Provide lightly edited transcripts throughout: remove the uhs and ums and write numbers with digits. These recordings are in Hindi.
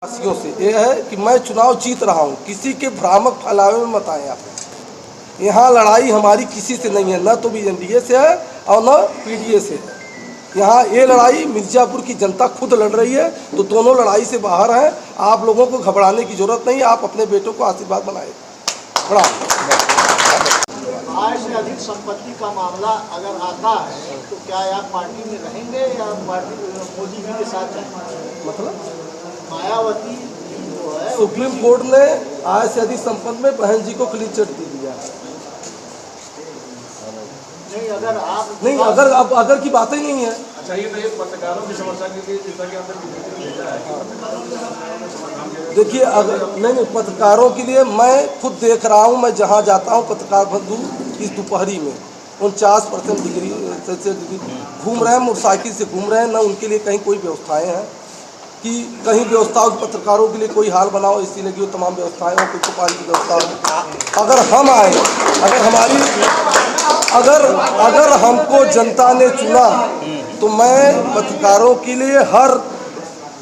वासियों से ये है कि मैं चुनाव जीत रहा हूँ, किसी के भ्रामक फैलावे में मत आए आप। यहाँ लड़ाई हमारी किसी से नहीं है, न तो BNDA से है और न PDA से है। यहाँ ये लड़ाई मिर्ज़ापुर की जनता खुद लड़ रही है, तो दोनों लड़ाई से बाहर हैं। आप लोगों को घबराने की जरूरत नहीं, आप अपने बेटों को आशीर्वाद बनाए। आय से अधिक संपत्ति का मामला अगर आता है तो क्या आप पार्टी में रहेंगे या पार्टी मोदी जी के साथ रहेंगे? मतलब मायावती जो है सुप्रीम कोर्ट ने आय से अधिक संपत्ति में बहन जी को क्लीन चिट दे दिया। नहीं, अगर आप नहीं, अगर की बात ही नहीं है। अच्छा, ये तो पत्रकारों की समस्या के लिए जैसा कि आपने भेजा है। देखिए, अगर नहीं पत्रकारों के लिए मैं खुद देख रहा हूँ, मैं जहाँ जाता हूँ पत्रकार बंधु इस दोपहरी में 49% डिग्री घूम रहे हैं, मोटरसाइकिल से घूम रहे हैं। न उनके लिए कहीं कोई व्यवस्थाएं हैं कि कहीं व्यवस्था पत्रकारों के लिए कोई हाल बनाओ, इसी लगी हो तमाम व्यवस्थाएं हो, कुछ पानी की व्यवस्था हो। अगर हम आए, अगर हमको जनता ने चुना तो मैं पत्रकारों के लिए हर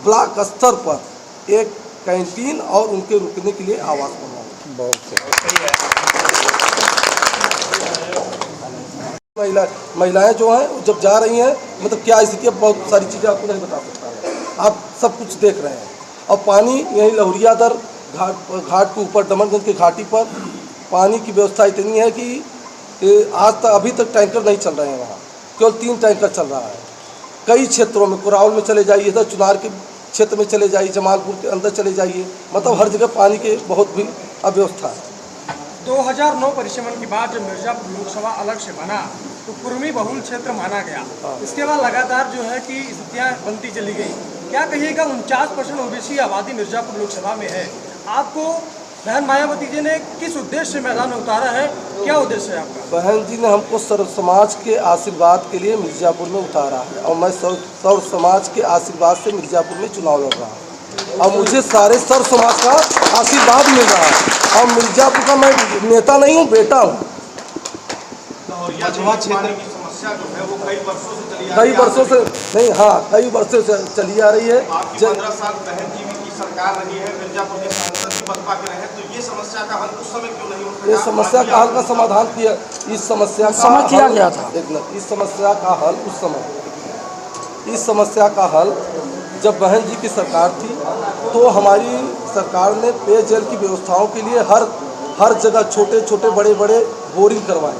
ब्लॉक स्तर पर एक कैंटीन और उनके रुकने के लिए आवास बनाऊंगा। महिलाएं जो हैं जब जा रही हैं, मतलब क्या स्थिति है, बहुत सारी चीज़ें आपको नहीं बता सकता, आप सब कुछ देख रहे हैं। और पानी यहीं लहुरियादर घाट के ऊपर, डमनगंज के घाटी पर पानी की व्यवस्था इतनी है कि आज तक अभी तक टैंकर नहीं चल रहे हैं। वहाँ केवल 3 टैंकर चल रहा है। कई क्षेत्रों में, कुराउल में चले जाइए, इधर चुनार के क्षेत्र में चले जाइए, जमालपुर के अंदर चले जाइए, मतलब हर जगह पानी के बहुत भी अव्यवस्था है। 2009 परिसमन के बाद जब मिर्जापुर लोकसभा अलग से बना तो कुर्मी बहुल क्षेत्र माना गया। इसके बाद लगातार जो है कि स्थितियाँ बनती चली गई। क्या कहिएगा, 49% OBC आबादी मिर्जापुर लोकसभा में है, आपको बहन मायावती जी ने किस उद्देश्य से मैदान में उतारा है? क्या उद्देश्य है आपका? बहन जी ने हमको सर्व समाज के आशीर्वाद के लिए मिर्जापुर में उतारा है और मैं सर्व समाज के आशीर्वाद से मिर्जापुर में चुनाव लड़ रहा हूँ और मुझे सारे सर्व समाज का आशीर्वाद मिल रहा है। और मिर्जापुर का मैं नेता नहीं हूँ, बेटा हूँ। कई वर्षों से नहीं, हाँ, कई वर्षों से चली आ रही है। 15 साल बहन जी की सरकार रही है, मिर्जापुर के सांसद भी बसपा के रहे, तो ये समस्या का हल उस समय क्यों नहीं होता? ये समस्या का हल का समाधान किया, इस समस्या का किया गया था। इस समस्या का हल उस समय, इस समस्या का हल जब बहन जी की सरकार थी तो हमारी सरकार ने पेयजल की व्यवस्थाओं के लिए हर जगह छोटे छोटे बड़े बड़े बोरिंग करवाए।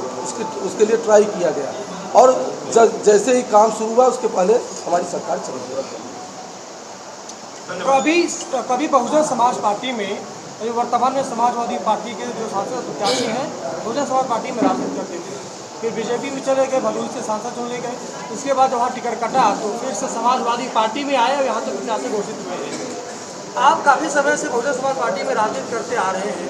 उसके लिए ट्राई किया गया और जैसे ही काम शुरू हुआ उसके पहले हमारी सरकार चली गई। कभी बहुजन समाज पार्टी में, वर्तमान में समाजवादी पार्टी के जो सांसद प्रत्याशी हैं, बहुजन समाज पार्टी में राजनीति करते थे, फिर बीजेपी में चले गए, भदोही से सांसद चुने गए। इसके बाद वहाँ टिकट कटा तो फिर से समाजवादी पार्टी में आए और यहाँ तक प्रत्याशी घोषित हुए हैं। आप काफ़ी समय से बहुजन समाज पार्टी में राजनीति करते आ रहे हैं।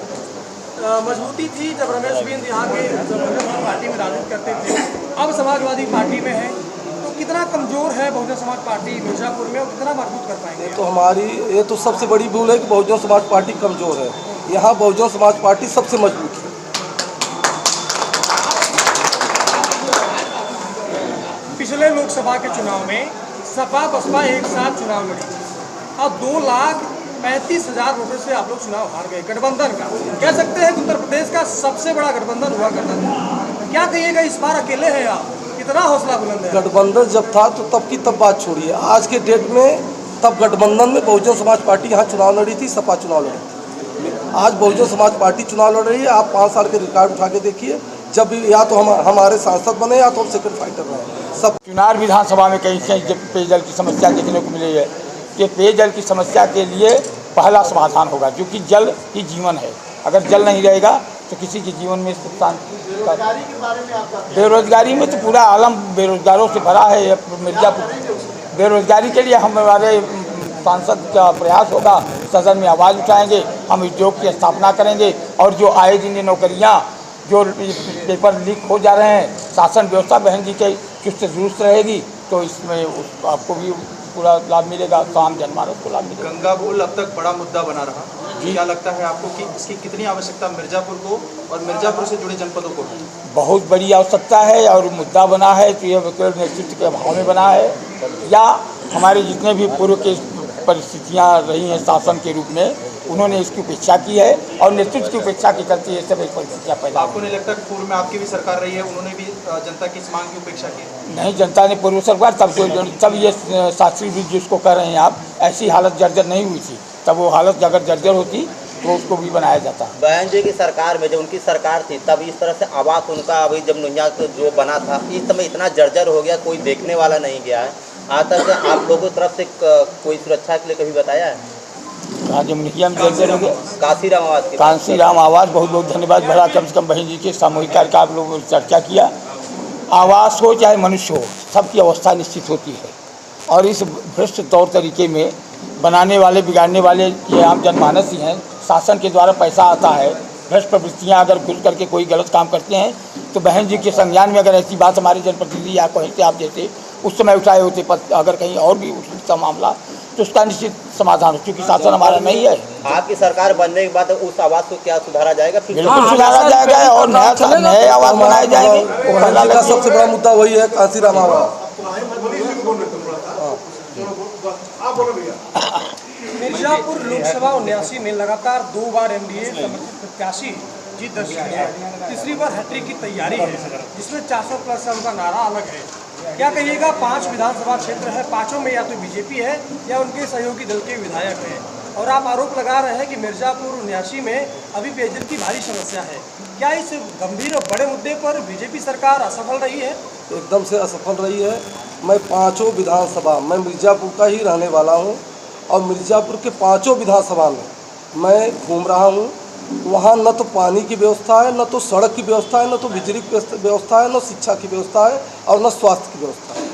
मजबूती थी जब रमेश बिंद यहाँ के बहुजन समाज पार्टी में राजनीति करते थे, अब समाजवादी पार्टी में है, तो कितना कमज़ोर है बहुजन समाज पार्टी मिर्जापुर में और कितना मजबूत कर पाएंगे? तो हमारी ये तो सबसे बड़ी भूल है कि बहुजन समाज पार्टी कमज़ोर है। यहाँ बहुजन समाज पार्टी सबसे मजबूत है। पिछले लोकसभा के चुनाव में सपा बसपा एक साथ चुनाव लड़ी और 2,35,000 वोटों से आप लोग चुनाव हार गए। गठबंधन का कह सकते हैं कि उत्तर प्रदेश का सबसे बड़ा गठबंधन हुआ करता था। क्या कहिएगा, इस बार अकेले हैं आप? कितना हौसला बुलंद है? गठबंधन जब था तो तब की तब बात छोड़िए, आज के डेट में तब गठबंधन में बहुजन समाज पार्टी यहाँ चुनाव लड़ी थी, सपा चुनाव लड़ी थी। आज बहुजन समाज पार्टी चुनाव लड़ रही है। आप 5 साल के रिकॉर्ड उठा के देखिए, जब या तो हमारे सांसद बने या तो हम सेकंड फाइटर रहे। सब चुनार विधानसभा में कहीं कहीं पेयजल की समस्या देखने को मिली है कि पेयजल की समस्या के लिए पहला समाधान होगा, क्योंकि जल ही जीवन है। अगर जल नहीं रहेगा तो किसी के जीवन में बेरोजगारी में तो पूरा आलम बेरोजगारों से भरा है मिर्जापुर। बेरोजगारी के लिए हमारे सांसद का प्रयास होगा, सदन में आवाज़ उठाएंगे, हम उद्योग की स्थापना करेंगे और जो आए दिन नौकरियाँ जो पेपर लीक हो जा रहे हैं, शासन व्यवस्था बहन जी के चुस्त दुरुस्त रहेगी तो इसमें आपको भी पूरा लाभ मिलेगा, तो आम जनमानस को लाभ मिलेगा। गंगा पुल अब तक बड़ा मुद्दा बना रहा, क्या लगता है आपको कि इसकी कितनी आवश्यकता मिर्जापुर को और मिर्जापुर से जुड़े जनपदों को? बहुत बड़ी आवश्यकता है और मुद्दा बना है तो यह केवल नेतृत्व के अभाव में बना है या हमारे जितने भी पूर्व के परिस्थितियाँ रही हैं शासन के रूप में, उन्होंने इसकी उपेक्षा की है और नेतृत्व की उपेक्षा के चलते ये सब परिस्थितियाँ पैदा आपको नहीं लगता कि पूर्व में आपकी भी सरकार रही है, उन्होंने भी जनता की इस मांग की उपेक्षा की? नहीं, जनता ने पूर्व सरकार तब ये शास्त्री भी जिसको कह रहे हैं आप, ऐसी हालत जर्जर नहीं हुई थी। तब वो हालत अगर जर्जर होती तो उसको भी बनाया जाता। बहन जी की सरकार में, जब उनकी सरकार थी तब इस तरह से आवास उनका अभी जब नुनिया जो बना था, इस समय इतना जर्जर हो गया, कोई देखने वाला नहीं गया है। आज तक आप लोगों की तरफ से कोई सुरक्षा के लिए कभी बताया है? हाँ, जब नुनिया में जर्जर हो गया, कांसीराम आवास की कांसीराम आवास, बहुत बहुत धन्यवाद भरा, कम से कम बहन जी के सामूहिक कार्य का आप लोगों ने चर्चा किया। आवास हो चाहे मनुष्य हो, सबकी अवस्था निश्चित होती है और इस भ्रष्ट तौर तरीके में बनाने वाले बिगाड़ने वाले ये आम जनमानस ही हैं। शासन के द्वारा पैसा आता है, भ्रष्ट प्रवृत्तियाँ अगर घुस करके कोई गलत काम करते हैं तो बहन जी के संज्ञान में अगर ऐसी बात हमारे जनप्रतिनिधि या कहीं से आप जैसे उस समय उठाए होते, अगर कहीं और भी उसका मामला, तो उसका निश्चित समाधान हो, क्योंकि शासन हमारा नहीं है। आपकी सरकार बनने के बाद उस आवास को क्या सुधारा जाएगा? बिल्कुल सुधारा जाएगा और नए आवास बनाए जाएंगे। का सबसे बड़ा मुद्दा वही है, कांसीराम आवास। मिर्जापुर लोकसभा 79 में लगातार 2 बार एनडीए समर्थित प्रत्याशी जीत दर्ज की है। तीसरी बार हैट्रिक की तैयारी है, जिसमें 400+ साल का नारा अलग है। क्या कहिएगा, 5 विधानसभा क्षेत्र है, 5ों में या तो बीजेपी है या उनके सहयोगी दल के विधायक हैं, और आप आरोप लगा रहे हैं कि मिर्जापुर 79 में अभी पेयजल की भारी समस्या है। क्या इस गंभीर और बड़े मुद्दे पर बीजेपी सरकार असफल रही है? एकदम से असफल रही है। मैं 5 विधानसभा, मैं मिर्ज़ापुर का ही रहने वाला हूँ और मिर्ज़ापुर के 5 विधानसभा में मैं घूम रहा हूँ। वहाँ न तो पानी की व्यवस्था है, न तो सड़क की व्यवस्था है, न तो बिजली की व्यवस्था है, न शिक्षा की व्यवस्था है और न स्वास्थ्य की व्यवस्था है।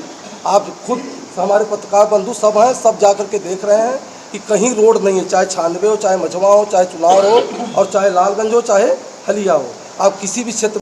आप खुद हमारे पत्रकार बंधु सब हैं, सब जा कर के देख रहे हैं कि कहीं रोड नहीं है, चाहे 96 हो, चाहे मझवा हो, चाहे चुनाव हो और चाहे लालगंज हो, चाहे हलिया हो। आप किसी भी क्षेत्र